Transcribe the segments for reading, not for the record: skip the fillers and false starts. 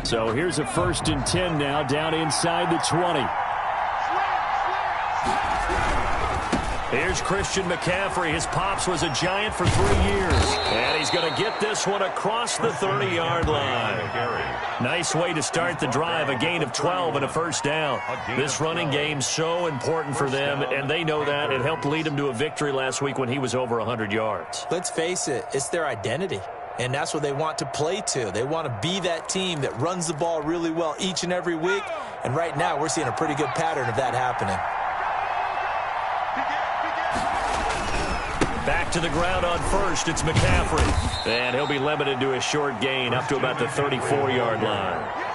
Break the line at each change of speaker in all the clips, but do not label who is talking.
So here's a 1st and 10 now, down inside the 20. Here's Christian McCaffrey. His pops was a Giant for 3 years. And he's going to get this one across the 30-yard line. Nice way to start the drive, a gain of 12 and a 1st down. This running game's so important for them, and they know that. It helped lead them to a victory last week when he was over 100 yards.
Let's face it, it's their identity. And that's what they want to play to. They want to be that team that runs the ball really well each and every week. And right now, we're seeing a pretty good pattern of that happening.
Back to the ground on 1st, it's McCaffrey. And he'll be limited to a short gain up to about the 34-yard line.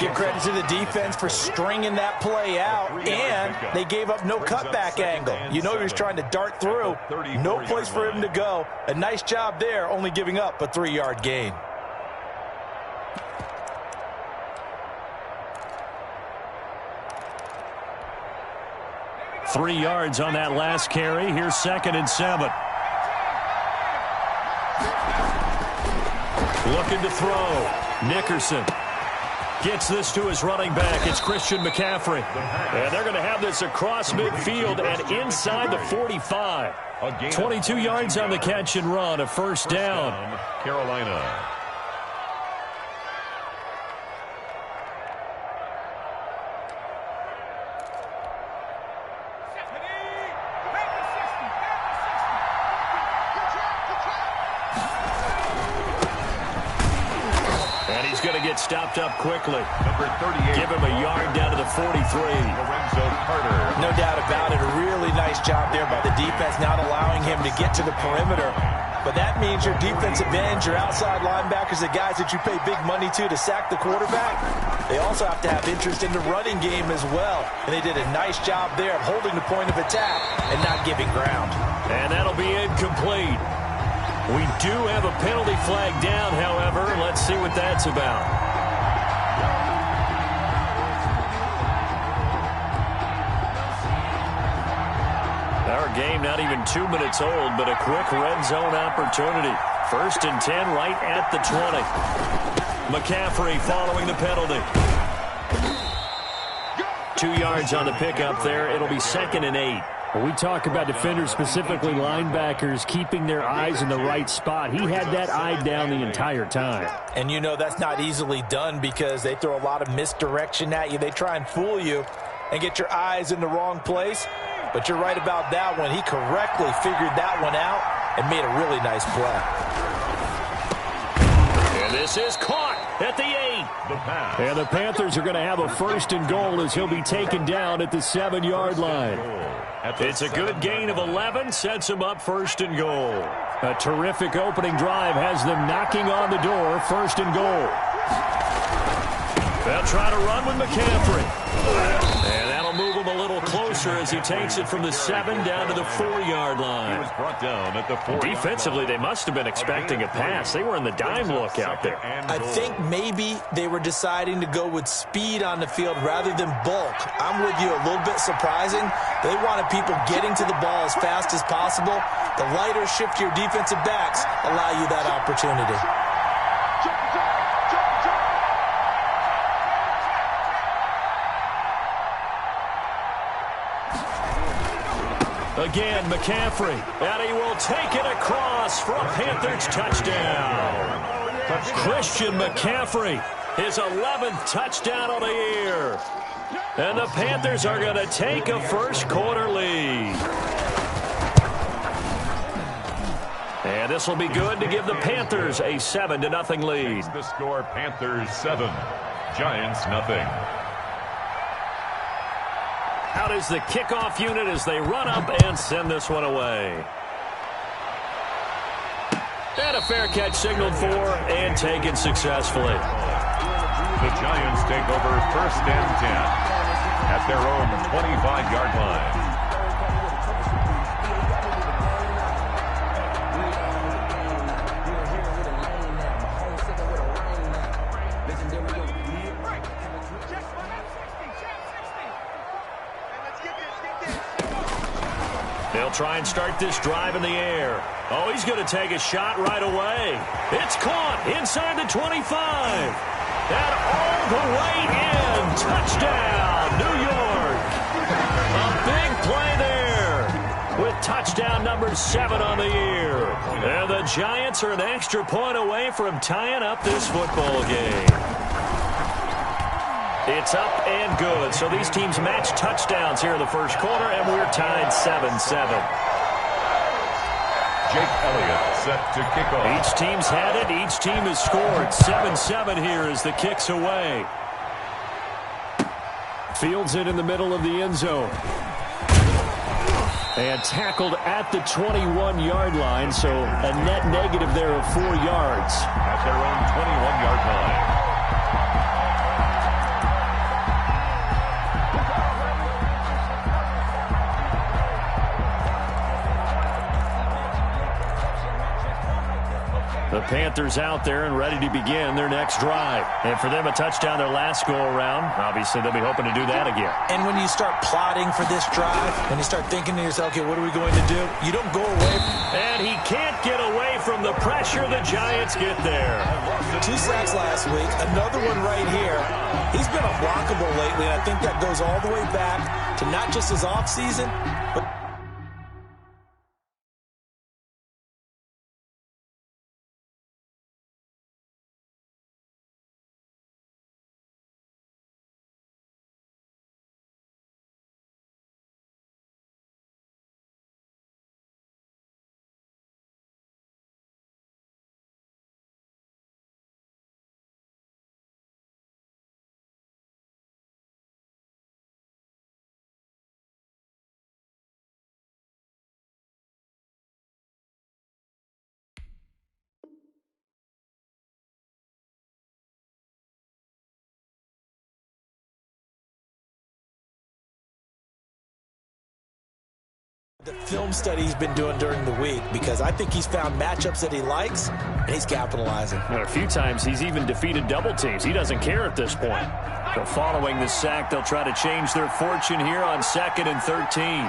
Give credit to the defense for stringing that play out, and they gave up no cutback angle. You know he was trying to dart through. No place for him to go. A nice job there, only giving up a 3-yard gain.
Three yards on that last carry. Here's 2nd and 7. Looking to throw. Nickerson gets this to his running back. It's Christian McCaffrey. And they're going to have this across midfield and inside the 45. 22 yards on the catch and run, a 1st down.
Carolina.
Stopped up quickly. Number 38. Give him a yard down to the 43.
No doubt about it. A really nice job there by the defense, not allowing him to get to the perimeter. But that means your defensive ends, your outside linebackers, the guys that you pay big money to sack the quarterback, they also have to have interest in the running game as well. And they did a nice job there of holding the point of attack and not giving ground.
And that'll be incomplete. We do have a penalty flag down, however. Let's see what that's about. Our game not even 2 minutes old, but a quick red zone opportunity. 1st and 10 right at the 20. McCaffrey following the penalty. 2 yards on the pickup there. It'll be 2nd and 8.
When we talk about defenders, specifically linebackers, keeping their eyes in the right spot, he had that eye down the entire time.
And you know that's not easily done because they throw a lot of misdirection at you. They try and fool you and get your eyes in the wrong place. But you're right about that one. He correctly figured that one out and made a really nice play.
And this is caught at the 8.
And the Panthers are going to have a 1st and goal as he'll be taken down at the 7-yard line.
It's a good gain of 11, sets him up 1st and goal. A terrific opening drive has them knocking on the door, 1st and goal. They'll try to run with McCaffrey. And that'll move him a little closer as he takes it from the 7 down to the 4-yard line.
He was brought down at the 4-yard line.
Defensively, they must have been expecting a pass. They were in the dime look out there.
I think maybe they were deciding to go with speed on the field rather than bulk. I'm with you, a little bit surprising. They wanted people getting to the ball as fast as possible. The lighter, shiftier defensive backs allow you that opportunity.
Again, McCaffrey, and he will take it across for a Panthers touchdown. Christian McCaffrey, his 11th touchdown of the year. And the Panthers are going to take a first-quarter lead. And this will be good to give the Panthers a 7-0 lead.
The score, Panthers 7, Giants nothing.
Out is the kickoff unit as they run up and send this one away. And a fair catch signaled for and taken successfully.
The Giants take over 1st and 10 at their own 25-yard line.
They'll try and start this drive in the air. Oh, he's going to take a shot right away. It's caught inside the 25. And all the way in. Touchdown, New York. A big play there with touchdown number 7 on the year. And the Giants are an extra point away from tying up this football game. It's up and good. So these teams match touchdowns here in the first quarter, and we're tied 7-7.
Jake Elliott set to kick off.
Each team's had it. Each team has scored. 7-7 here as the kick's away.
Fields it in the middle of the end zone. And tackled at the 21-yard line, so a net negative there of 4 yards.
At their own 21-yard line.
The Panthers out there and ready to begin their next drive. And for them, a touchdown their last go-around. Obviously, they'll be hoping to do that again.
And when you start plotting for this drive, when you start thinking to yourself, okay, what are we going to do? You don't go away.
And he can't get away from the pressure. The Giants get there.
2 sacks last week, another one right here. He's been unblockable lately, and I think that goes all the way back to not just his offseason, but the film study he's been doing during the week, because I think he's found matchups that he likes, and he's capitalizing.
A few times he's even defeated double teams. He doesn't care at this point. So following the sack, they'll try to change their fortune here on 2nd and 13.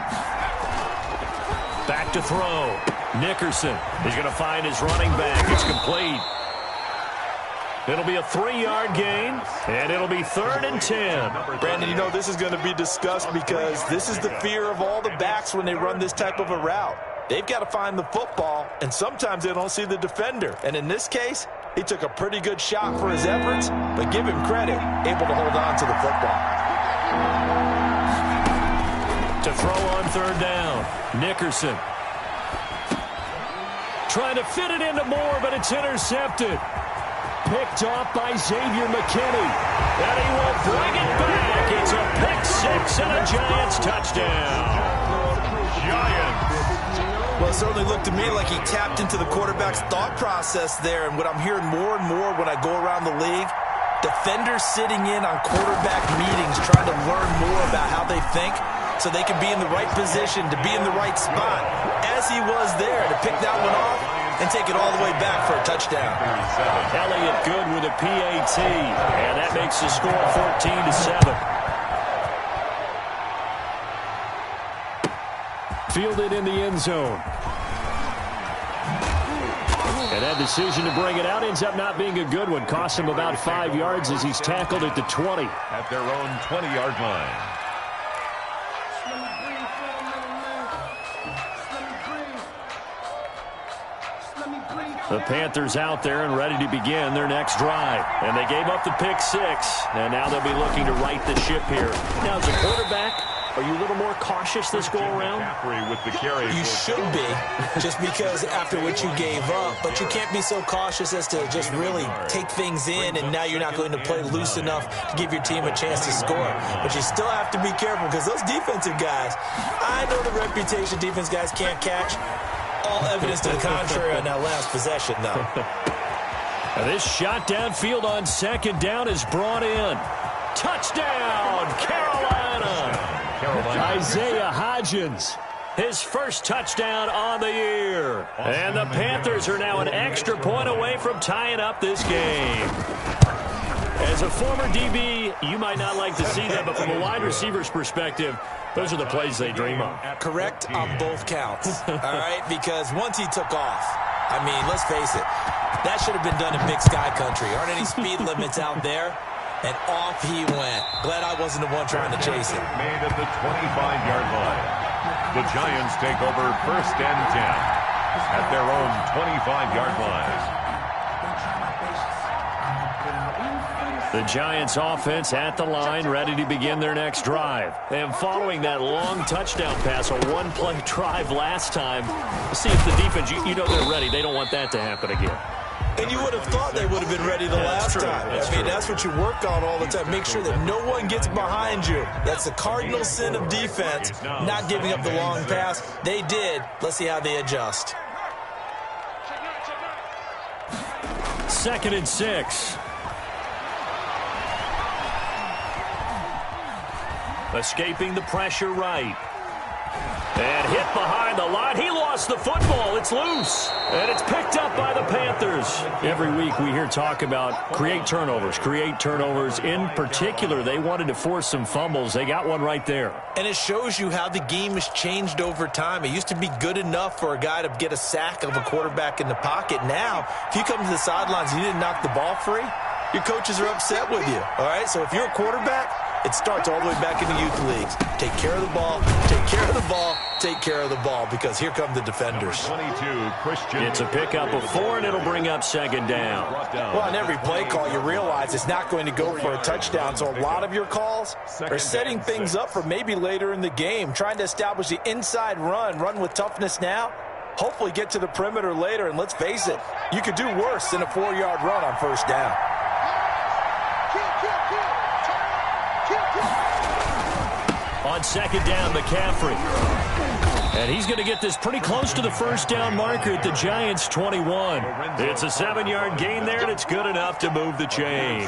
Back to throw. Nickerson is going to find his running back. It's complete. It'll be a 3-yard gain, and it'll be 3rd and 10.
Brandon, you know this is going to be discussed because this is the fear of all the backs when they run this type of a route. They've got to find the football, and sometimes they don't see the defender. And in this case, he took a pretty good shot for his efforts, but give him credit, able to hold on to the football.
To throw on 3rd down, Nickerson. Trying to fit it into Moore, but it's intercepted. Picked off by Xavier McKinney. And he will bring it back. It's a pick 6 and a Giants touchdown.
Giants.
Well, it certainly looked to me like he tapped into the quarterback's thought process there. And what I'm hearing more and more when I go around the league, defenders sitting in on quarterback meetings trying to learn more about how they think so they can be in the right position to be in the right spot, as he was there to pick that one off and take it all the way back for a touchdown.
Elliott good with a PAT, and that makes the score 14-7.
Fielded in the end zone. And that decision to bring it out ends up not being a good one. Cost him about 5 yards as he's tackled at the 20.
At their own 20-yard line.
The Panthers out there and ready to begin their next drive. And they gave up the pick 6, and now they'll be looking to right the ship here. Now, as a quarterback, are you a little more cautious this go-around?
With the carry.
You should be, just because after what you gave up, but you can't be so cautious as to just really take things in, and now you're not going to play loose enough to give your team a chance to score. But you still have to be careful, because those defensive guys, I know the reputation defense guys can't catch. All evidence to the contrary on that last possession, though.
This shot downfield on 2nd down is brought in. Touchdown, Carolina.
Isaiah Hodgins.
His first touchdown on the year. And the Panthers are now an extra point away from tying up this game. As a former DB, you might not like to see that, but from a wide receiver's perspective, those are the plays they dream of.
Correct on both counts, all right? Because once he took off, I mean, let's face it, that should have been done in Big Sky Country. Aren't any speed limits out there? And off he went. Glad I wasn't the one trying to chase him.
Made at the 25-yard line. The Giants take over 1st and 10 at their own 25-yard line.
The Giants offense at the line, ready to begin their next drive. And following that long touchdown pass, a one-play drive last time, see if the defense, you know they're ready. They don't want that to happen again.
And you would have thought they would have been ready the last time. I mean, that's what you work on all the time. Make sure that no one gets behind you. That's the cardinal sin of defense, not giving up the long pass. They did. Let's see how they adjust.
2nd and 6. Escaping the pressure right. And hit behind the line. He lost the football. It's loose. And it's picked up by the Panthers. Every week we hear talk about create turnovers. In particular, they wanted to force some fumbles. They got one right there.
And it shows you how the game has changed over time. It used to be good enough for a guy to get a sack of a quarterback in the pocket. Now, if you come to the sidelines and you didn't knock the ball free, your coaches are upset with you. All right? So if you're a quarterback, it starts all the way back in the youth leagues. Take care of the ball, take care of the ball, take care of the ball, because here come the defenders.
22, Christian.
It's a pickup of 4, and it'll bring up 2nd down.
Well, on every play call, you realize it's not going to go for a touchdown, so a lot of your calls are setting things up for maybe later in the game, trying to establish the inside run with toughness now, hopefully get to the perimeter later, and let's face it, you could do worse than a 4-yard run on 1st down.
On 2nd down, McCaffrey. And he's going to get this pretty close to the 1st down marker at the Giants' 21. It's a 7-yard gain there, and it's good enough to move the chains.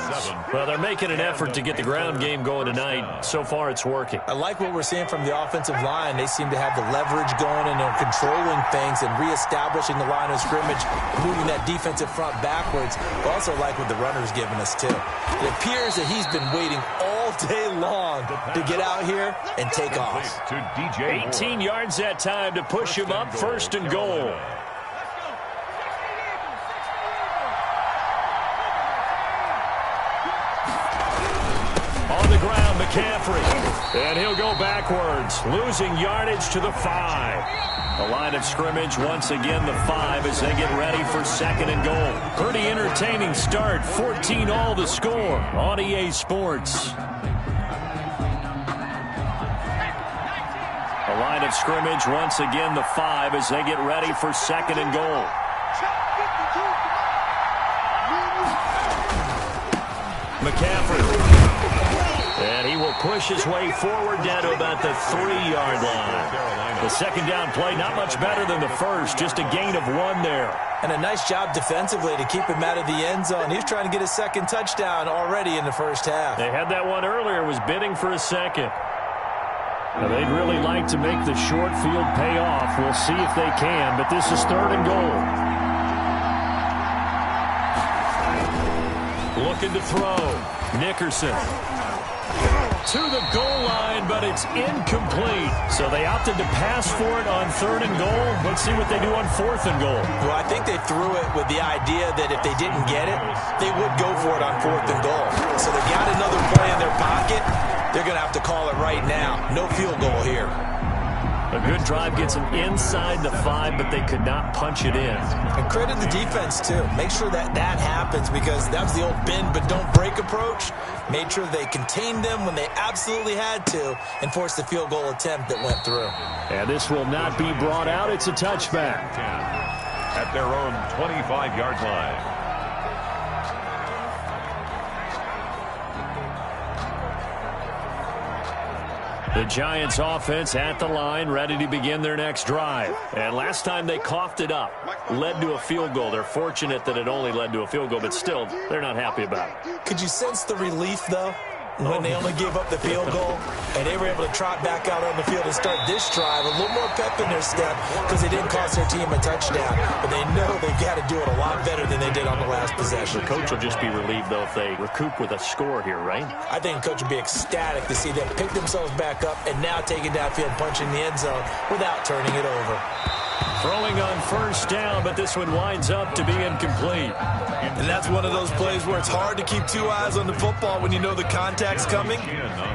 Well, they're making an effort to get the ground game going tonight. So far, it's working.
I like what we're seeing from the offensive line. They seem to have the leverage going, and they're controlling things and reestablishing the line of scrimmage, moving that defensive front backwards. I also like what the runner's giving us, too. It appears that he's been waiting all day long to get out here and take off.
18 yards that time to push him up, 1st and goal. On the ground, McCaffrey. And he'll go backwards, losing yardage to the 5. The line of scrimmage, once again, the 5 as they get ready for 2nd and goal. Pretty entertaining start, 14-all the score on EA Sports. The line of scrimmage, once again, the 5 as they get ready for 2nd and goal. McCaffrey. And he will push his way forward down to about the 3-yard line. The 2nd down play, not much better than the first, just a gain of 1 there.
And a nice job defensively to keep him out of the end zone. He was trying to get his 2nd touchdown already in the 1st half.
They had that one earlier, was bidding for a 2nd. Now, they'd really like to make the short field pay off. We'll see if they can, but this is 3rd and goal. Looking to throw. Nickerson. To the goal line, but it's incomplete. So they opted to pass for it on 3rd and goal. Let's see what they do on 4th and goal.
Well, I think they threw it with the idea that if they didn't get it, they would go for it on 4th and goal. So they got another play in their pocket. They're going to have to call it right now. No field goal here.
A good drive gets them inside the 5, but they could not punch it in.
And credit the defense, too. Make sure that happens, because that was the old bend but don't break approach. Made sure they contained them when they absolutely had to and forced the field goal attempt that went through.
And this will not be brought out. It's a touchback.
At their own 25-yard line.
The Giants offense at the line, ready to begin their next drive. And last time they coughed it up, led to a field goal. They're fortunate that it only led to a field goal, but still, they're not happy about it.
Could you sense the relief, though? when they only gave up the field goal, and they were able to trot back out on the field and start this drive. A little more pep in their step because they didn't cost their team a touchdown. But they know they've got to do it a lot better than they did on the last possession.
The coach will just be relieved, though, if they recoup with a score here, right?
I think the coach will be ecstatic to see them pick themselves back up and now take it downfield, punching the end zone without turning it over.
Throwing on first down, but this one winds up to be incomplete.
And that's one of those plays where it's hard to keep two eyes on the football when you know the contact's coming,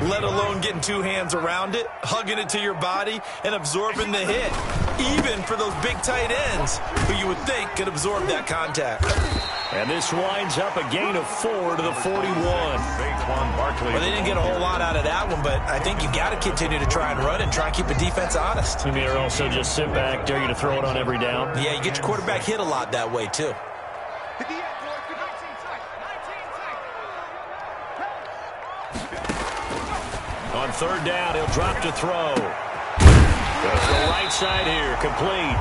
let alone getting two hands around it, hugging it to your body, and absorbing the hit, even for those big tight ends who you would think could absorb that contact.
And this winds up a gain of 4 to the 41.
Well, they didn't get a whole lot out of that one, but I think you got to continue to try and run and try and keep the defense honest.
You mean or also just sit back, dare you to throw it on every down?
Yeah, you get your quarterback hit a lot that way, too.
On third down, he'll drop to throw. Goes to the right side here, complete.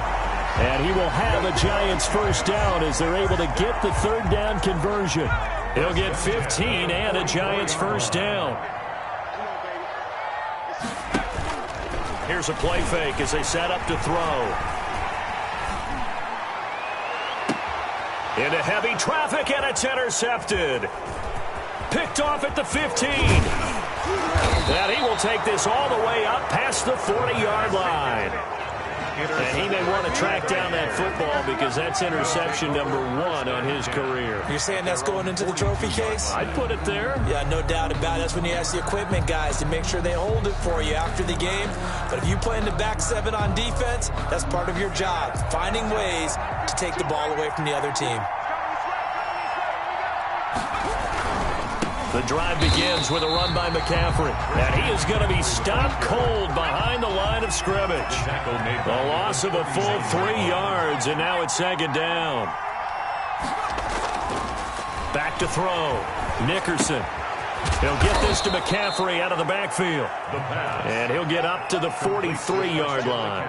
And he will have a Giants first down as they're able to get the third down conversion. He'll get 15 and a Giants first down. Here's a play fake as they set up to throw. Into heavy traffic, and it's intercepted. Picked off at the 15. And he will take this all the way up past the 40-yard line. And he may want to track down that football because that's interception number 1 on his career.
You're saying that's going into the trophy case?
I'd put it there.
Yeah, no doubt about it. That's when you ask the equipment guys to make sure they hold it for you after the game. But if you play in the back 7 on defense, that's part of your job, finding ways to take the ball away from the other team.
The drive begins with a run by McCaffrey. And he is going to be stopped cold behind the line of scrimmage. A loss of a full 3 yards, and now it's second down. Back to throw. Nickerson. He'll get this to McCaffrey out of the backfield. And he'll get up to the 43-yard line.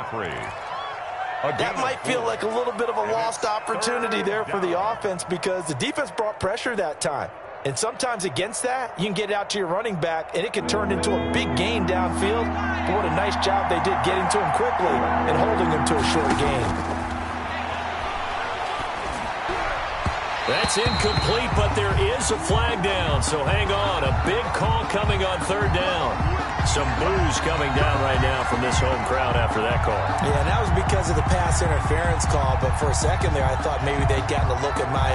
That might feel like a little bit of a lost opportunity there for the offense because the defense brought pressure that time. And sometimes against that, you can get it out to your running back, and it can turn into a big gain downfield. But what a nice job they did getting to him quickly and holding him to a short gain.
That's incomplete, but there is a flag down, so hang on. A big call coming on third down. Some boos coming down right now from this home crowd after that call.
Yeah, and that was because of the pass interference call, but for a second there, I thought maybe they'd gotten a look at my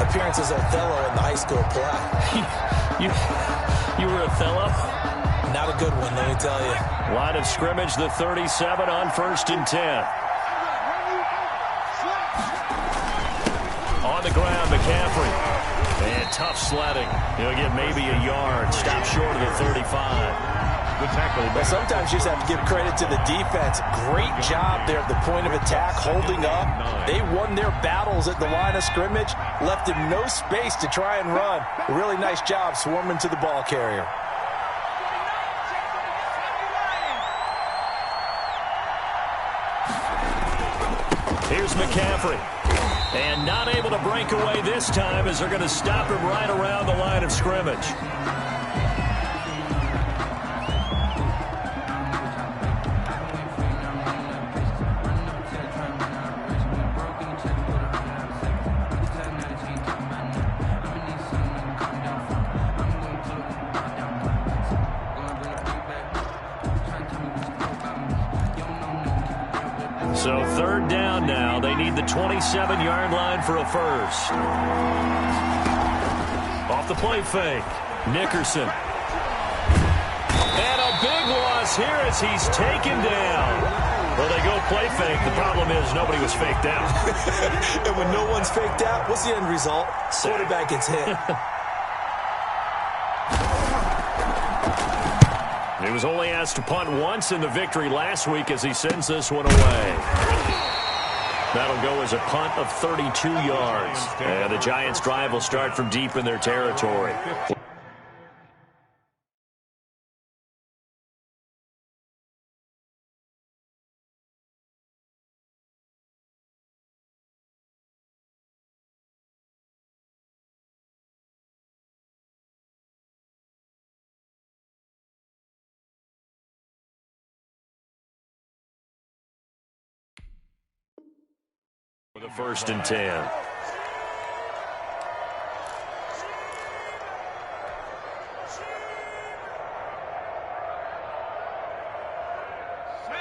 appearance as Othello in the high school play.
You were Othello?
Not a good one, let me tell you.
Line of scrimmage, the 37 on 1st and 10. On the ground, McCaffrey. And tough sledding. He'll get maybe a yard. Stop short of the 35.
The tackle.
Well, sometimes you just have to give credit to the defense. Great job there at the point of attack, holding up. They won their battles at the line of scrimmage, left him no space to try and run. A really nice job swarming to the ball carrier.
Here's McCaffrey. And not able to break away this time as they're going to stop him right around the line of scrimmage. So third down now. They need the 27-yard line for a first. Off the play fake. Nickerson. And a big loss here as he's taken down. Well, they go play fake. The problem is nobody was faked out.
And when no one's faked out, what's the end result? Quarterback gets hit.
He was only asked to punt once in the victory last week as he sends this one away. That'll go as a punt of 32 yards. And the Giants' drive will start from deep in their territory. The 1st and 10.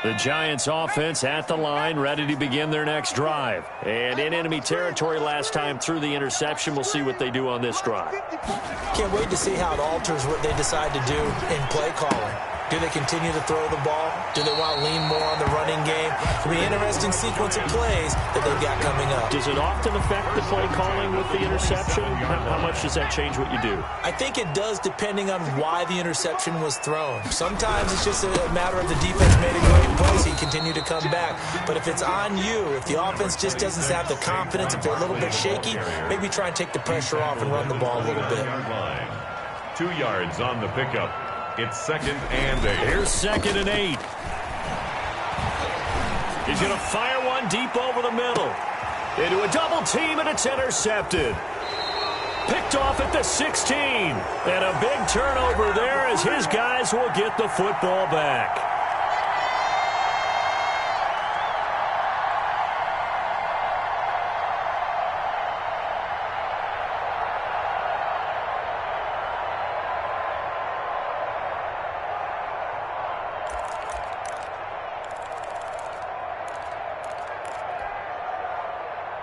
The Giants offense at the line, ready to begin their next drive. And in enemy territory last time through the interception. We'll see what they do on this drive.
Can't wait to see how it alters what they decide to do in play calling. Do they continue to throw the ball? Do they want to lean more on the running game? It'll be an interesting sequence of plays that they've got coming up.
Does it often affect the play calling with the interception? How much does that change what you do?
I think it does depending on why the interception was thrown. Sometimes it's just a matter of the defense made a great play, so you continue to come back. But if it's on you, if the offense just doesn't have the confidence, if they're a little bit shaky, maybe try and take the pressure off and run the ball a little bit.
2 yards on the pickup. It's 2nd and 8.
Here's 2nd and 8. He's going to fire one deep over the middle. Into a double team, and it's intercepted. Picked off at the 16. And a big turnover there as his guys will get the football back.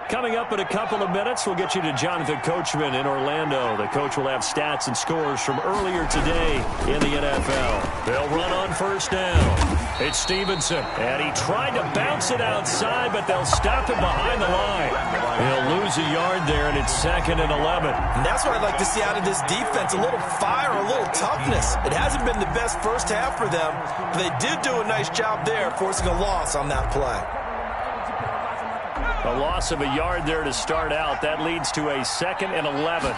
Coming up in a couple of minutes, we'll get you to Jonathan Coachman in Orlando. The coach will have stats and scores from earlier today in the NFL. They'll run on 1st down. It's Stevenson, and he tried to bounce it outside, but they'll stop him behind the line. He'll lose a yard there, and it's 2nd and 11.
And that's what I'd like to see out of this defense, a little fire, a little toughness. It hasn't been the best first half for them, but they did do a nice job there, forcing a loss on that play.
A loss of a yard there to start out. That leads to a 2nd and 11.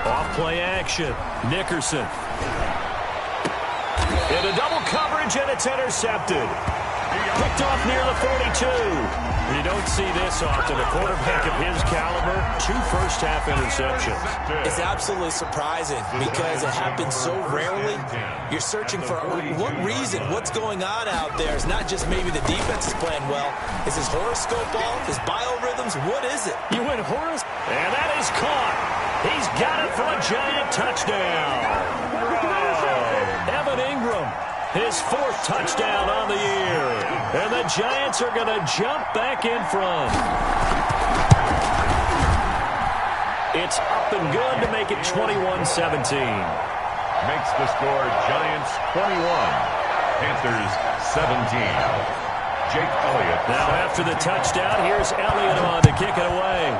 Off-play action. Nickerson. Into double coverage, and it's intercepted. Picked off near the 42. You don't see this often. A quarterback of his caliber, 2 first-half interceptions.
It's absolutely surprising because it happens so rarely. You're searching for what reason, what's going on out there. It's not just maybe the defense is playing well. Is his horoscope off? His biorhythms? What is it?
You went horoscope. And that is caught. He's got it for a Giant touchdown. Evan Ingram, his 4th touchdown on the year. And the Giants are going to jump back in front. It's up and good to make it 21-17.
Makes the score Giants 21, Panthers 17. Jake Elliott.
Now after the touchdown, here's Elliott on to kick it away.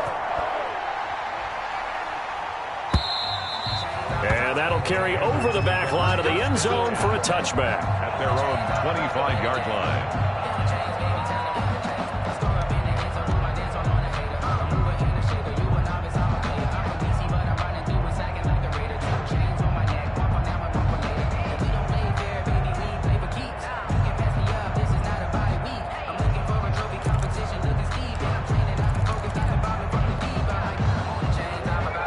And that'll carry over the back line of the end zone for a touchback.
At their own 25-yard line.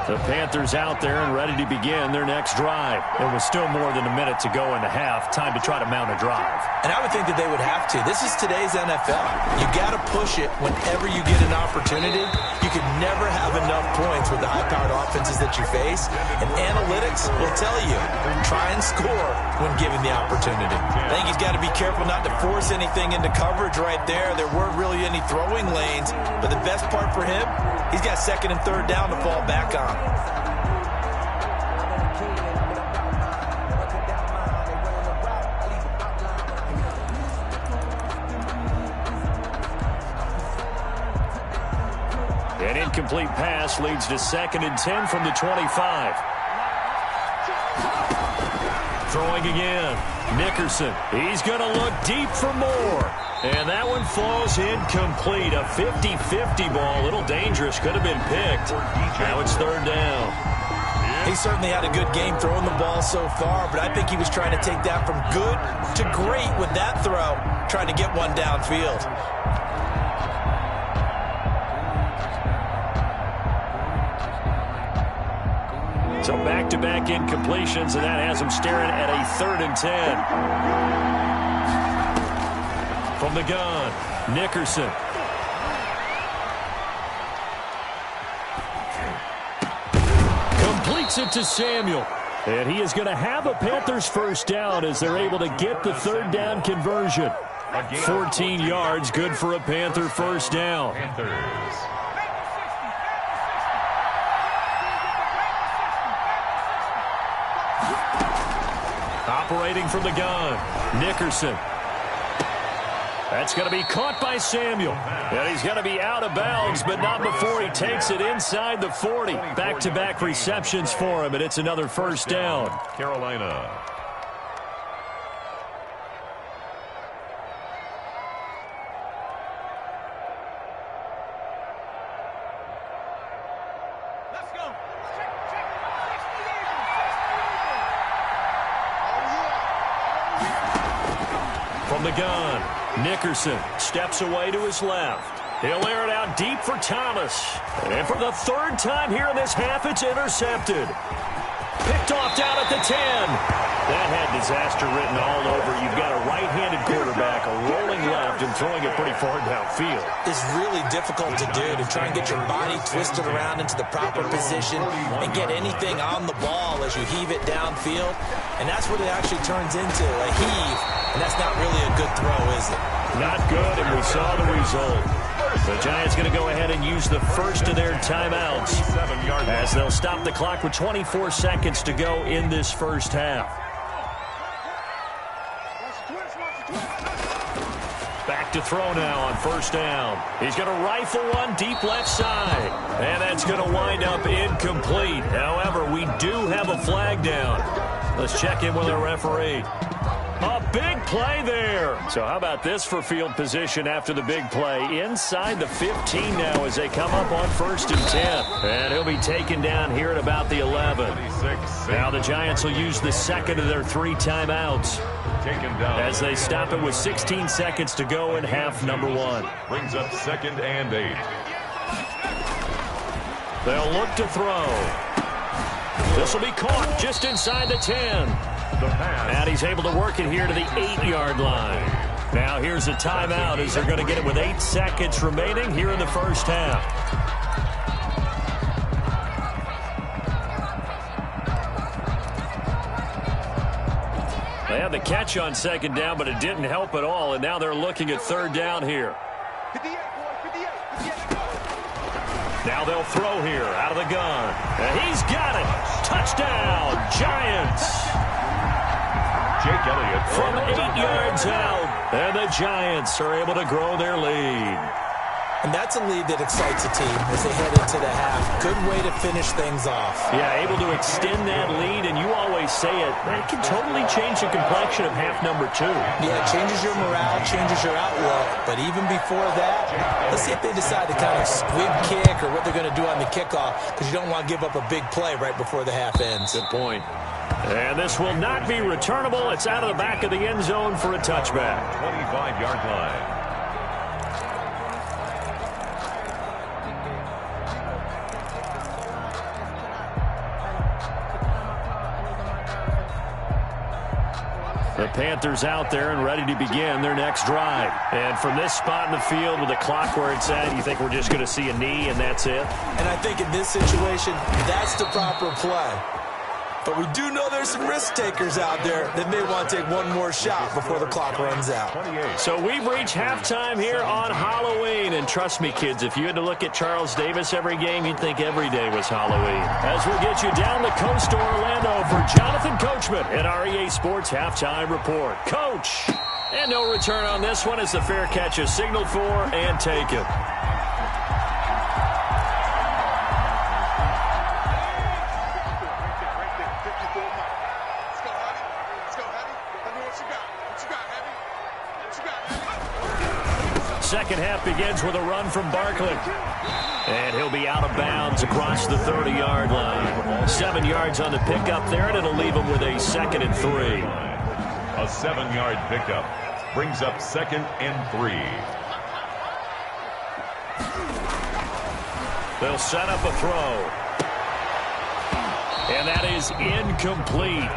The Panthers out there and ready to begin their next drive. There was still more than a minute to go in the half. Time to try to mount a drive.
And I would think that they would have to. This is today's NFL. You got to push it whenever you get an opportunity. You can never have enough points with the high-powered offenses that you face. And analytics will tell you, try and score when given the opportunity. I think he's got to be careful not to force anything into coverage right there. There weren't really any throwing lanes. But the best part for him, he's got 2nd and 3rd down to fall back on.
An incomplete pass leads to 2nd and 10 from the 25. Throwing again. Nickerson. He's going to look deep for more. And that one falls incomplete. A 50-50 ball. A little dangerous. Could have been picked. Now it's 3rd down.
He certainly had a good game throwing the ball so far, but I think he was trying to take that from good to great with that throw, trying to get one downfield.
So back-to-back incompletions, and that has him staring at a 3rd and 10. From the gun, Nickerson.
Fakes it to Samuel. And he is going to have a Panthers first down as they're able to get the third down conversion. 14 yards, good for a Panther first down. Operating from the gun, Nickerson. That's going to be caught by Samuel. And he's going to be out of bounds, but not before he takes it inside the 40. Back-to-back receptions for him, and it's another first down.
Carolina.
From the gun, Nickerson steps away to his left. He'll air it out deep for Thomas. And for the third time here in this half, it's intercepted. Picked off down at the 10. That had disaster written all over. You've got a right-handed quarterback, a rolling left, and throwing it pretty far downfield.
It's really difficult to do, to try and get your body twisted around into the proper position and get anything on the ball as you heave it downfield. And that's what it actually turns into, a heave. And that's not really a good throw, is it?
Not good, and we saw the result. The Giants going to go ahead and use the first of their timeouts as they'll stop the clock with 24 seconds to go in this first half. Back to throw now on first down. He's going to rifle one deep left side. And that's going to wind up incomplete. However, we do have a flag down. Let's check in with our referee. A big play there. So how about this for field position after the big play? Inside the 15 now as they come up on first and 10. And he'll be taken down here at about the 11. Now the Giants will use the second of their 3 timeouts as they stop it with 16 seconds to go in half number 1.
Brings up 2nd and 8.
They'll look to throw. This will be caught just inside the 10. And he's able to work it here to the 8-yard line. Now here's a timeout as they're going to get it with 8 seconds remaining here in the first half. They had the catch on second down, but it didn't help at all, and now they're looking at third down here. Now they'll throw here out of the gun. And he's got it. Touchdown, Giants.
Jake Elliott
from 8 yards out. And the Giants are able to grow their lead.
And that's a lead that excites a team as they head into the half. Good way to finish things off.
Yeah, able to extend that lead, and you always say it, that can totally change the complexion of half number 2.
Yeah, it changes your morale, changes your outlook. But even before that, let's see if they decide to kind of squib kick or what they're going to do on the kickoff, because you don't want to give up a big play right before the half ends.
Good point. And this will not be returnable. It's out of the back of the end zone for a touchback.
25-yard line.
The Panthers out there and ready to begin their next drive. And from this spot in the field with the clock where it's at, you think we're just going to see a knee and that's it?
And I think in this situation, that's the proper play. But we do know there's some risk takers out there that may want to take one more shot before the clock runs out.
So we've reached halftime here on Halloween. And trust me, kids, if you had to look at Charles Davis every game, you'd think every day was Halloween. As we'll get you down the coast to Orlando for Jonathan Coachman at our EA Sports Halftime Report. Coach! And no return on this one as the fair catch is signaled for and taken. Second half begins with a run from Barkley. And he'll be out of bounds across the 30-yard line. 7 yards on the pickup there, and it'll leave him with a 2nd and 3.
A 7-yard pickup brings up 2nd and 3.
They'll set up a throw. And that is incomplete.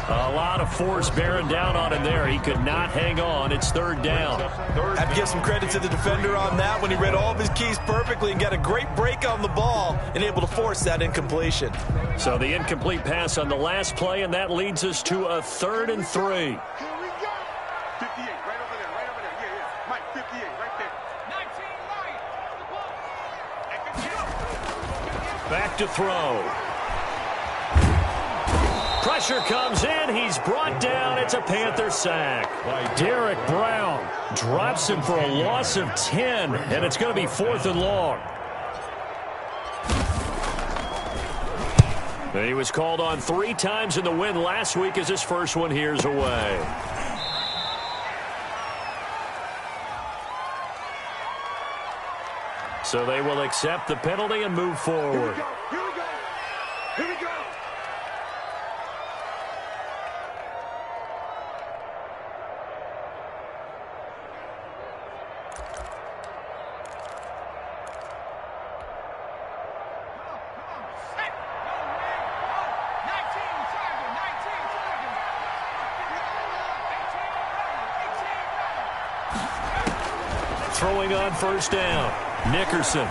A lot of force bearing down on him there. He could not hang on. It's third down.
I have to give some credit to the defender on that when he read all of his keys perfectly and got a great break on the ball and able to force that incompletion.
So the incomplete pass on the last play, and that leads us to a 3rd and 3.
Here we go. 58, right over there, right over there. Yeah. Mike, 58, right there. 19, Mike.
Back to throw. Pressure comes in. He's brought down. It's a Panther sack. Derek Brown drops him for a loss of 10, and it's going to be 4th and long. He was called on 3 times in the win last week as his first one here's away. So they will accept the penalty and move forward.
Here we go. Here we go.
Throwing on first down, Nickerson.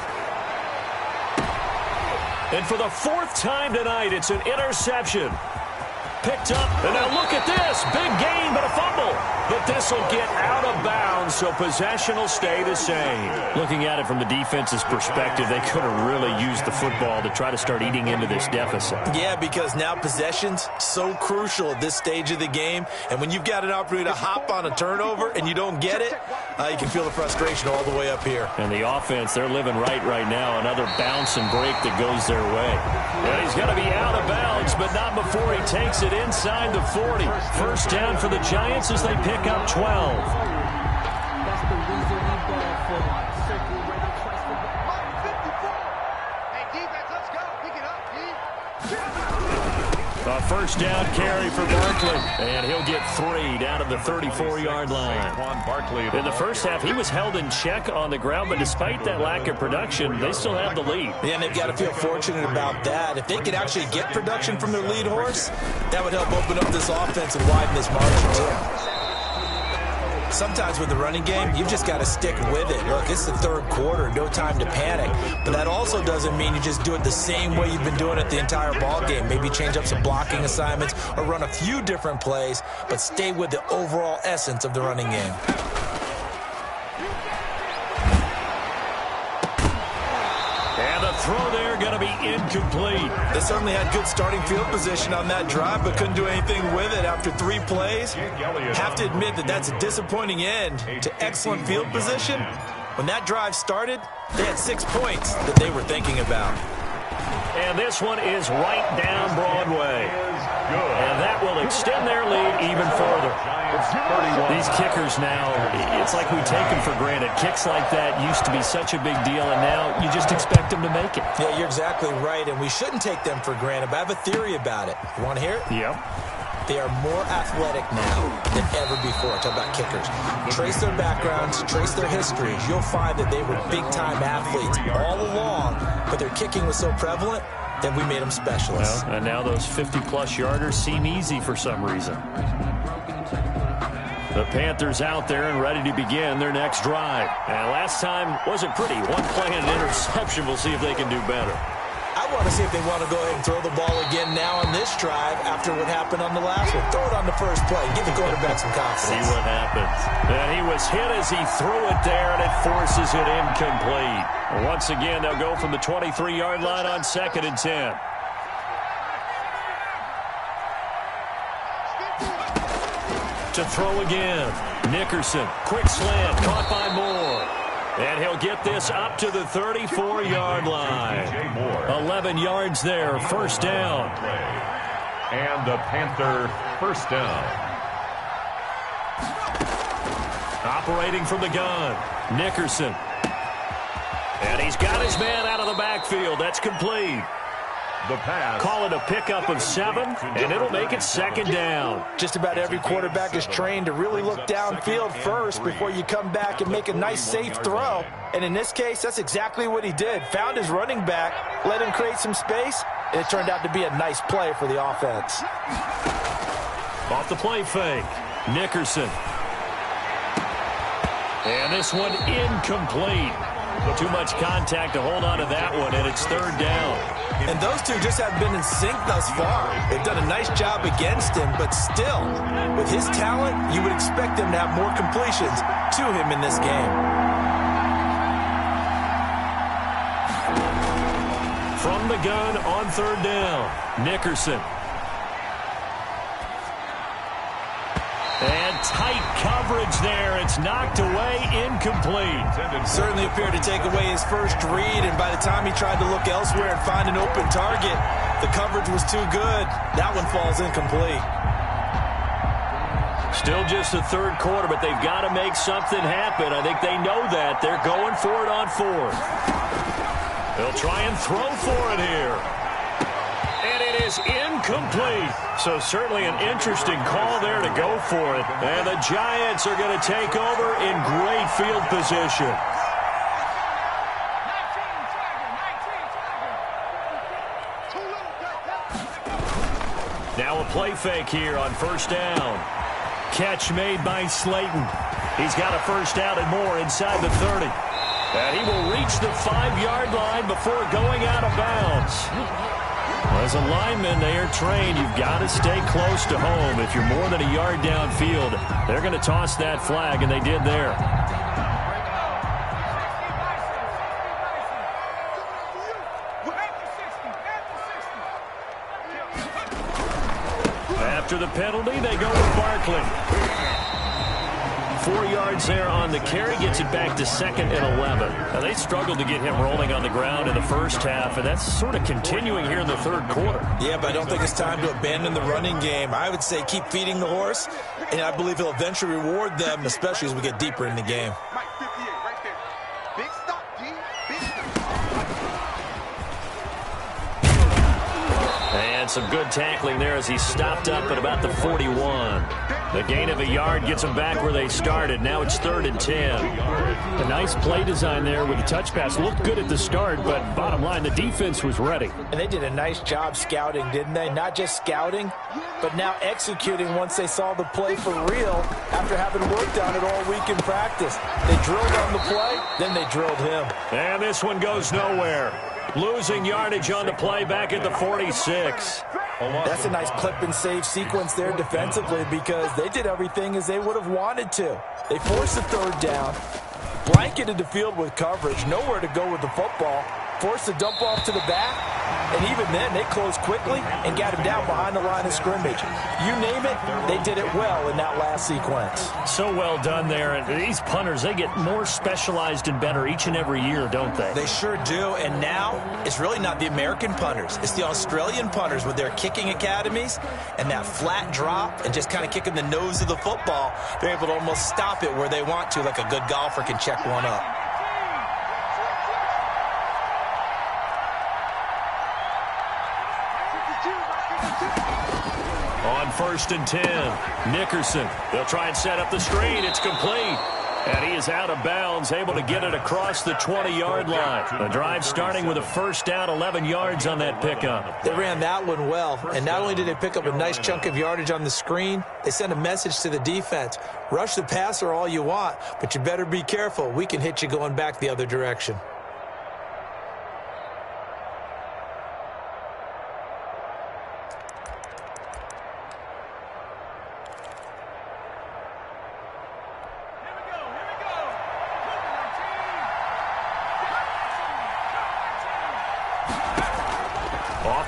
And for the 4th time tonight, it's an interception. Picked up, and now look at this. Big gain, but a fumble. But this will get out of bounds, so possession will stay the same. Looking at it from the defense's perspective, they could have really used the football to try to start eating into this deficit.
Yeah, because now possession's so crucial at this stage of the game. And when you've got an opportunity to hop on a turnover and you don't get it, you can feel the frustration all the way up here.
And the offense, they're living right now. Another bounce and break that goes their way. And he's going to be out of bounds, but not before he takes it inside the 40. First down for the Giants as they pick up 12.
That's the reason we ball for circle ready, twice for
54. Hey, defense, let's go. Pick it up,
A first down carry for Barkley, and he'll get 3 down to the 34-yard line. In the first half, he was held in check on the ground, but despite that lack of production, they still have the lead.
Yeah, and they've got to feel fortunate about that. If they could actually get production from their lead horse, that would help open up this offense and widen this margin too. Sometimes with the running game, you've just got to stick with it. Look, it's the 3rd quarter, no time to panic. But that also doesn't mean you just do it the same way you've been doing it the entire ball game. Maybe change up some blocking assignments or run a few different plays, but stay with the overall essence of the running game.
And the throw there going to be incomplete.
They certainly had good starting field position on that drive, but couldn't do anything with it after 3 plays. Have to admit that that's a disappointing end to excellent field position. When that drive started, they had 6 points that they were thinking about.
And this one is right down Broadway. And that will extend their lead even further. These kickers now, it's like we take them for granted. Kicks like that used to be such a big deal, and now you just expect them to make it.
Yeah, you're exactly right, and we shouldn't take them for granted, but I have a theory about it. You want to hear it?
Yep.
They are more athletic now than ever before. Talk about kickers. Trace their backgrounds, trace their histories. You'll find that they were big-time athletes all along, but their kicking was so prevalent that we made them specialists.
Well, and now those 50-plus yarders seem easy for some reason. The Panthers out there and ready to begin their next drive. And last time wasn't pretty. 1 play and an interception. We'll see if they can do better.
I want to see if they want to go ahead and throw the ball again now on this drive after what happened on the last one. Throw it on the first play. Give the quarterback some confidence.
See what happens. And he was hit as he threw it there, and it forces it incomplete. Once again, they'll go from the 23-yard line on 2nd and 10. To throw again. Nickerson. Quick slant. Caught by Moore. And he'll get this up to the 34-yard line. 11 yards there. First down.
And the Panther first down.
Operating from the gun. Nickerson. And he's got his man out of the backfield. That's complete.
The pass.
Call it a pickup of 7, and it'll make it 2nd down.
Just about every quarterback is trained to really look downfield first before you come back and make a nice, safe throw. And in this case, that's exactly what he did. Found his running back, let him create some space, and it turned out to be a nice play for the offense.
Off the play fake. Nickerson. And this one incomplete. Too much contact to hold on to that one, and it's third down.
And those two just haven't been in sync thus far. They've done a nice job against him, but still, with his talent, you would expect him to have more completions to him in this game.
From the gun on third down, Nickerson. And tight coverage there. It's knocked away, incomplete.
Certainly appeared to take away his first read, and by the time he tried to look elsewhere and find an open target, the coverage was too good. That one falls incomplete.
Still just the third quarter, but they've got to make something happen. I think they know that. They're going for it on fourth. They'll try and throw for it here. And it is incomplete. So certainly an interesting call there to go for it. And the Giants are going to take over in great field position. Now a play fake here on first down. Catch made by Slayton. He's got a first down and more inside the 30. And he will reach the 5-yard line before going out of bounds. As a lineman, they are trained. You've got to stay close to home. If you're more than a yard downfield, they're going to toss that flag, and they did there. After the penalty, they go with Barkley. 4 yards there on the carry, gets it back to second and 11. Now, they struggled to get him rolling on the ground in the first half, and that's sort of continuing here in the third quarter.
Yeah, but I don't think it's time to abandon the running game. I would say keep feeding the horse, and I believe he'll eventually reward them, especially as we get deeper in the game.
Mike 58 right there. Big stop, G. Big stop.
And some good tackling there as he stopped up at about the 41. The gain of a yard gets them back where they started. Now it's 3rd and 10.
A nice play design there with the touch pass. Looked good at the start, but bottom line, the defense was ready.
And they did a nice job scouting, didn't they? Not just scouting, but now executing once they saw the play for real after having worked on it all week in practice. They drilled on the play, then they drilled him.
And this one goes nowhere. Losing yardage on the play back at the 46.
That's a nice clip and save sequence there defensively because they did everything as they would have wanted to. They forced the third down, blanketed the field with coverage, nowhere to go with the football, forced the dump off to the back, and even then they closed quickly and got him down behind the line of scrimmage. You name it, they did it well in that last sequence.
So well done there. And these punters, they get more specialized and better each and every year, don't they?
They sure do. And now it's really not the American punters. It's the Australian punters with their kicking academies and that flat drop and just kind of kicking the nose of the football. They're able to almost stop it where they want to, like a good golfer can check one up.
On 1st and 10, Nickerson. They'll try and set up the screen. It's complete. And he is out of bounds, able to get it across the 20-yard line. The drive starting with a first down, 11 yards on that pickup.
They ran that one well, and not only did they pick up a nice chunk of yardage on the screen, they sent a message to the defense. Rush the passer all you want, but you better be careful. We can hit you going back the other direction.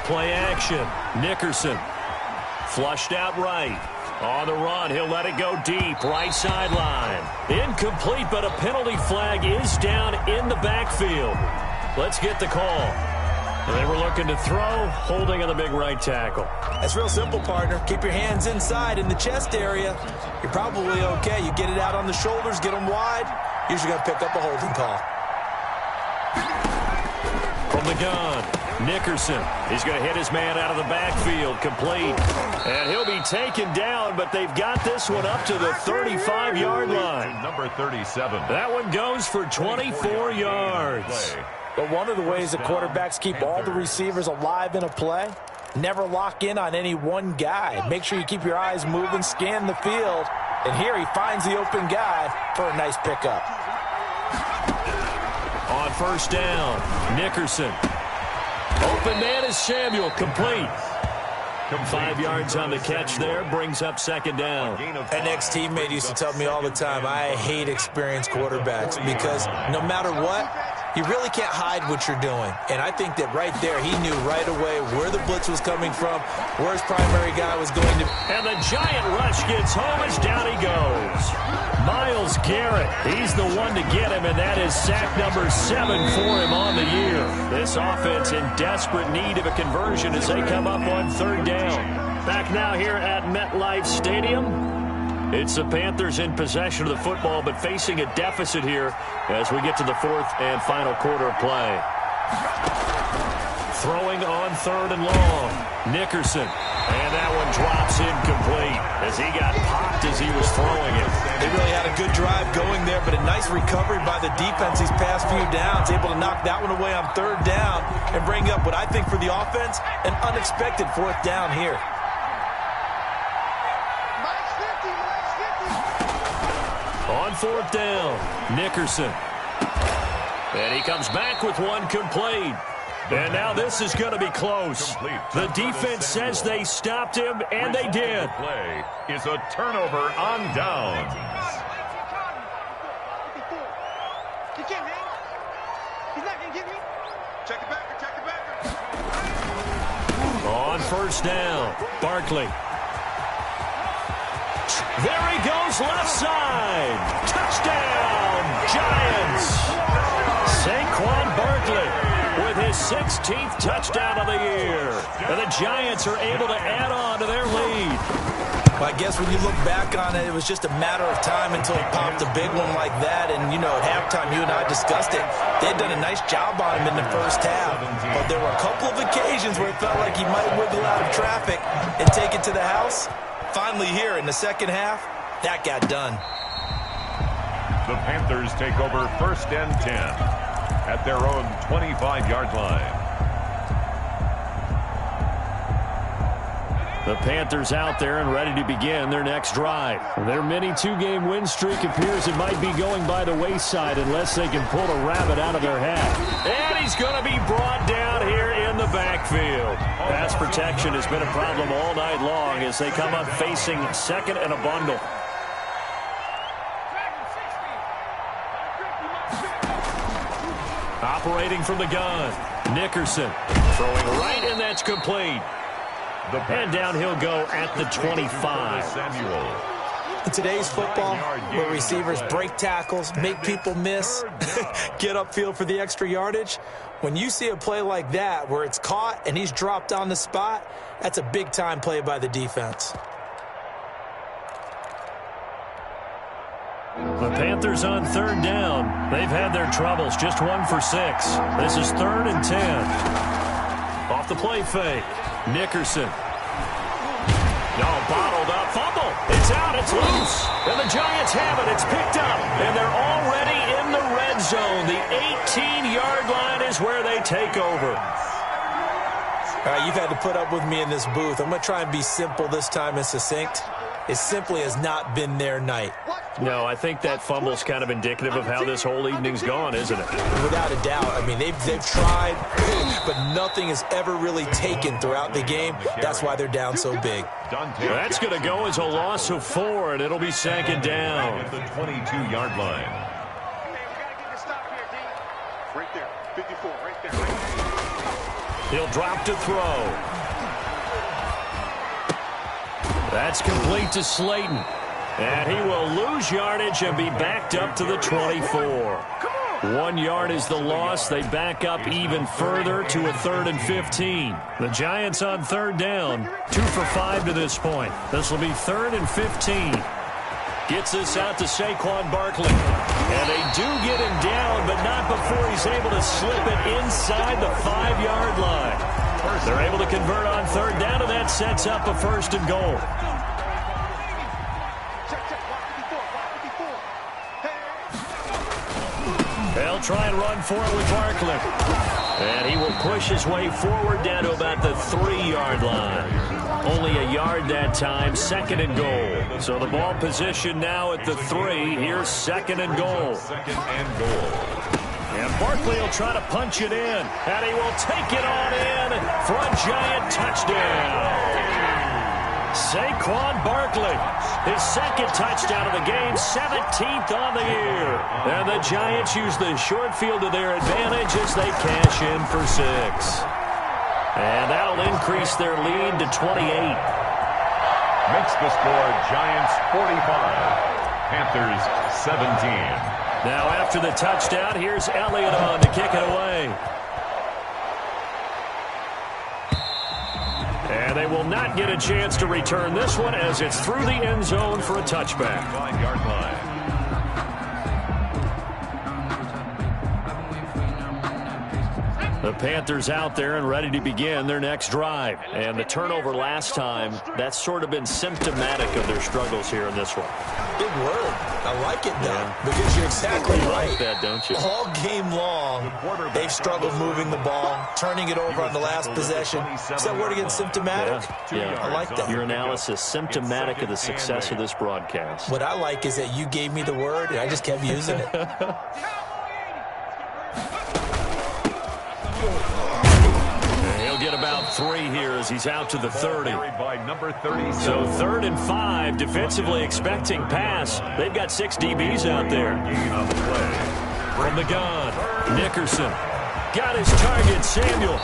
Play action. Nickerson flushed out right. On the run, he'll let it go deep. Right sideline. Incomplete, but a penalty flag is down in the backfield. Let's get the call. They were looking to throw, holding on the big right tackle.
That's real simple, partner. Keep your hands inside in the chest area. You're probably okay. You get it out on the shoulders, get them wide. Usually going to pick up a holding call.
From the gun, Nickerson. He's going to hit his man out of the backfield, complete. And he'll be taken down, but they've got this one up to the 35-yard line.
Number 37.
That one goes for 24 yards.
But one of the ways the quarterbacks keep all the receivers alive in a play never lock in on any one guy. Make sure you keep your eyes moving, scan the field. And here he finds the open guy for a nice pickup.
On first down, Nickerson. Open man is Samuel, complete. 5 yards on the catch there, brings up second down.
An ex-teammate used to tell me all the time, I hate experienced quarterbacks because no matter what, you really can't hide what you're doing. And I think that right there, he knew right away where the blitz was coming from, where his primary guy was going to.
And the giant rush gets home as down he goes. Myles Garrett, he's the one to get him, and that is sack number 7 for him on the year. This offense in desperate need of a conversion as they come up on third down. Back now here at MetLife Stadium. It's the Panthers in possession of the football, but facing a deficit here as we get to the fourth and final quarter of play. Throwing on third and long. Nickerson. And that one drops incomplete as he got popped as he was throwing it.
They really had a good drive going there, but a nice recovery by the defense these past few downs, able to knock that one away on third down and bring up what I think for the offense, an unexpected fourth down here.
On fourth down, Nickerson. And he comes back with one complete. And now this is going to be close. The defense says they stopped him, and they did.
Play is a turnover on downs.
On first down, Barkley. There he goes, left side. Touchdown, Giants. Saquon Barkley with his 16th touchdown of the year. And the Giants are able to add on to their lead.
Well, I guess when you look back on it, it was just a matter of time until he popped a big one like that. And, you know, at halftime, you and I discussed it. They had done a nice job on him in the first half. But there were a couple of occasions where it felt like he might wiggle out of traffic and take it to the house. Finally here in the second half, that got done.
The Panthers take over first and 10 at their own 25-yard line.
The Panthers out there and ready to begin their next drive. Their mini two-game win streak appears it might be going by the wayside unless they can pull a rabbit out of their hat. And he's going to be brought down here in the backfield. Pass protection has been a problem all night long as they come up facing second and a bundle. Operating from the gun, Nickerson throwing right, and that's complete. And down he'll go at the 25.
In today's football, where receivers break tackles, make people miss, get upfield for the extra yardage, when you see a play like that where it's caught and he's dropped on the spot, that's a big-time play by the defense.
The Panthers on third down. They've had their troubles, just 1 for 6. This is 3rd and 10. Off the play fake, Nickerson. No, bottled up, fumble. It's out, it's loose. And the Giants have it, it's picked up. And they're already in the red zone. The 18-yard line is where they take over.
All right, you've had to put up with me in this booth. I'm going to try and be simple this time and succinct. It simply has not been their night.
No, I think that fumble's kind of indicative of how this whole evening's gone, isn't it?
Without a doubt. I mean, they've tried, but nothing has ever really taken throughout the game. That's why they're down so big.
That's going to go as a loss of 4, and it'll be second down.
At the 22-yard line.
Right there, 54, right there.
He'll drop to throw. That's complete to Slayton. And he will lose yardage and be backed up to the 24. 1 yard is the loss. They back up even further to a 3rd and 15. The Giants on third down, 2 for 5 to this point. This will be 3rd and 15. Gets this out to Saquon Barkley. And they do get him down, but not before he's able to slip it inside the 5-yard line. They're able to convert on third down, and that sets up a 1st and goal. They'll try and run for it with Barkley. And he will push his way forward down to about the 3-yard line. Only a yard that time, 2nd and goal. So the ball position now at the 3. Here's 2nd and goal.
2nd and goal.
And Barkley will try to punch it in. And he will take it on in for a Giant touchdown. Saquon Barkley, his 2nd touchdown of the game, 17th on the year. And the Giants use the short field to their advantage as they cash in for 6. And that'll increase their lead to 28.
Makes the score Giants 45, Panthers 17.
Now after the touchdown, here's Elliott on to kick it away. And they will not get a chance to return this one as it's through the end zone for a touchback.
5-yard line.
The Panthers out there and ready to begin their next drive. And the turnover last time, that's sort of been symptomatic of their struggles here in this one.
Big word. I like it, though, because you're exactly right.
Like that, don't you?
All game long, they've struggled moving the ball, turning it over on the last possession. Is that word again, symptomatic?
Yeah.
I like that.
Your analysis, symptomatic of the success of this broadcast.
What I like is that you gave me the word, and I just kept using it.
He'll get about 3 here as he's out to the 30.
By number 37.
So 3rd and 5, defensively expecting pass. They've got 6 DBs out there. From the gun, Nickerson got his target, Samuel.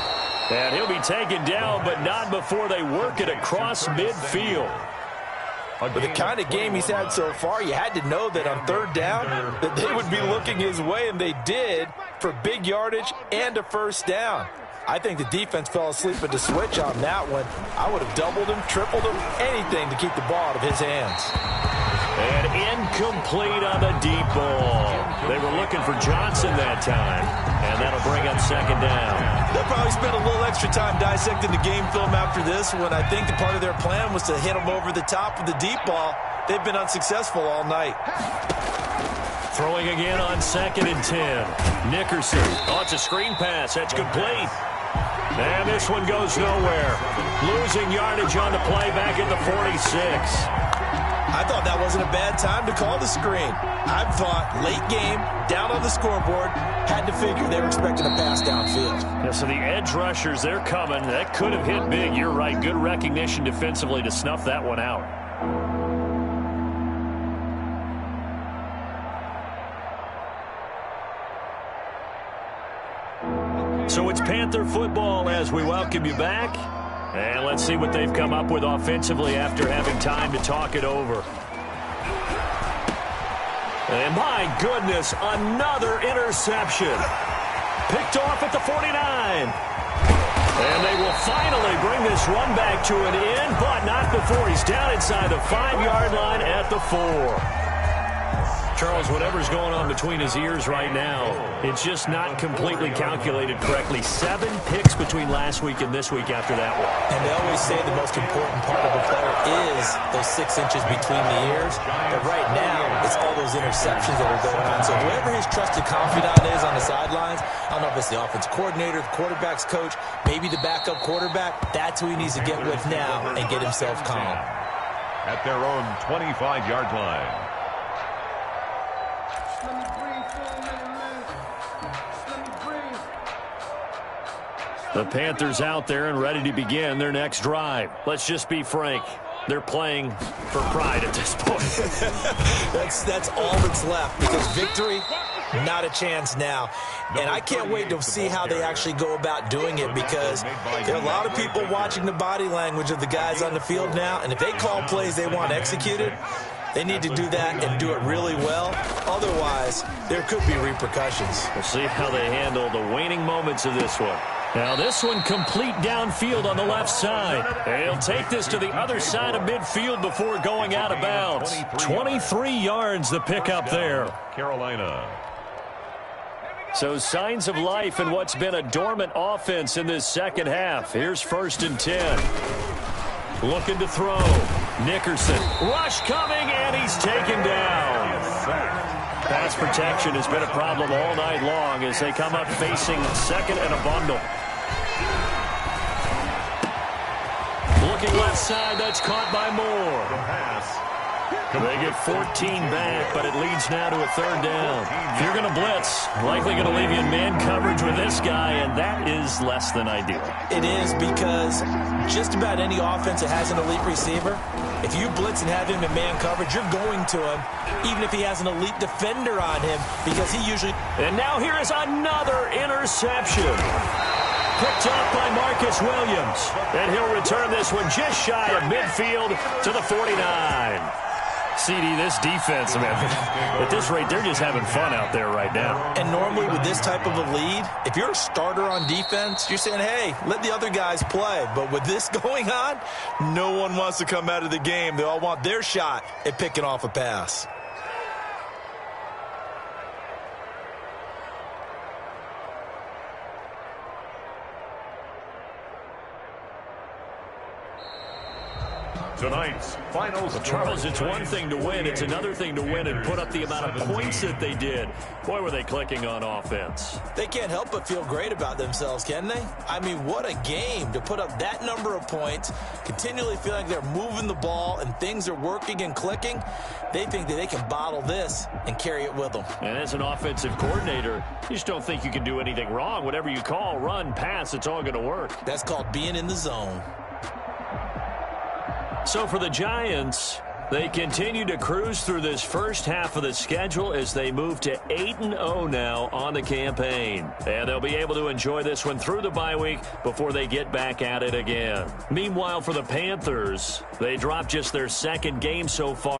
And he'll be taken down, but not before they work it across midfield.
With the kind of game he's had so far, you had to know that on 3rd down that they would be looking his way, and they did, for big yardage and a 1st down. I think the defense fell asleep at the switch on that one. I would have doubled him, tripled him, anything to keep the ball out of his hands.
And incomplete on the deep ball. They were looking for Johnson that time, and that'll bring up 2nd down.
They'll probably spend a little extra time dissecting the game film after this one. I think the part of their plan was to hit him over the top with the deep ball. They've been unsuccessful all night.
Throwing again on 2nd and 10. Nickerson. Oh, it's a screen pass. That's complete. And this one goes nowhere. Losing yardage on the play back at the 46.
I thought that wasn't a bad time to call the screen. I thought late game, down on the scoreboard, had to figure they were expecting a pass downfield.
Yeah, so the edge rushers, they're coming. That could have hit big. You're right. Good recognition defensively to snuff that one out. So it's Panther football as we welcome you back. And let's see what they've come up with offensively after having time to talk it over. And my goodness, another interception. Picked off at the 49. And they will finally bring this run back to an end, but not before he's down inside the 5-yard line at the 4. Charles, whatever's going on between his ears right now, it's just not completely calculated correctly. 7 picks between last week and this week after that one.
And they always say the most important part of a player is those 6 inches between the ears. But right now, it's all those interceptions that are going on. So whoever his trusted confidant is on the sidelines, I don't know if it's the offensive coordinator, the quarterback's coach, maybe the backup quarterback, that's who he needs to get with now and get himself calm.
At their own 25-yard line.
The Panthers out there and ready to begin their next drive. Let's just be frank. They're playing for pride at this point.
That's all that's left, because victory, not a chance now. And I can't wait to see how they actually go about doing it, because there are a lot of people watching the body language of the guys on the field now, and if they call plays they want executed, they need to do that and do it really well. Otherwise, there could be repercussions.
We'll see how they handle the waning moments of this one. Now this one complete downfield on the left side. He'll take this to the other side of midfield before going out of bounds. 23 yards the pickup there.
Carolina.
So signs of life in what's been a dormant offense in this second half. Here's 1st and 10. Looking to throw. Nickerson. Rush coming, and he's taken down. Pass protection has been a problem all night long as they come up facing second and a bundle. Looking left side, that's caught by Moore.
The pass.
They get 14 back, but it leads now to a third down. If you're going to blitz, likely going to leave you in man coverage with this guy, and that is less than ideal.
It is, because just about any offense that has an elite receiver, if you blitz and have him in man coverage, you're going to him, even if he has an elite defender on him, because he usually...
And now here is another interception. Picked up by Marcus Williams. And he'll return this one just shy of midfield to the 49. CD, this defense, man, at this rate, they're just having fun out there right now.
And normally with this type of a lead, if you're a starter on defense, you're saying, hey, let the other guys play. But with this going on, no one wants to come out of the game. They all want their shot at picking off a pass.
Tonight's final score.
Charles, it's one thing to win. It's another thing to win and put up the amount of points that they did. Boy, were they clicking on offense.
They can't help but feel great about themselves, can they? I mean, what a game to put up that number of points, continually feeling like they're moving the ball and things are working and clicking. They think that they can bottle this and carry it with them.
And as an offensive coordinator, you just don't think you can do anything wrong. Whatever you call, run, pass, it's all going to work.
That's called being in the zone.
So for the Giants, they continue to cruise through this first half of the schedule as they move to 8-0 now on the campaign. And they'll be able to enjoy this one through the bye week before they get back at it again. Meanwhile, for the Panthers, they dropped just their second game so far.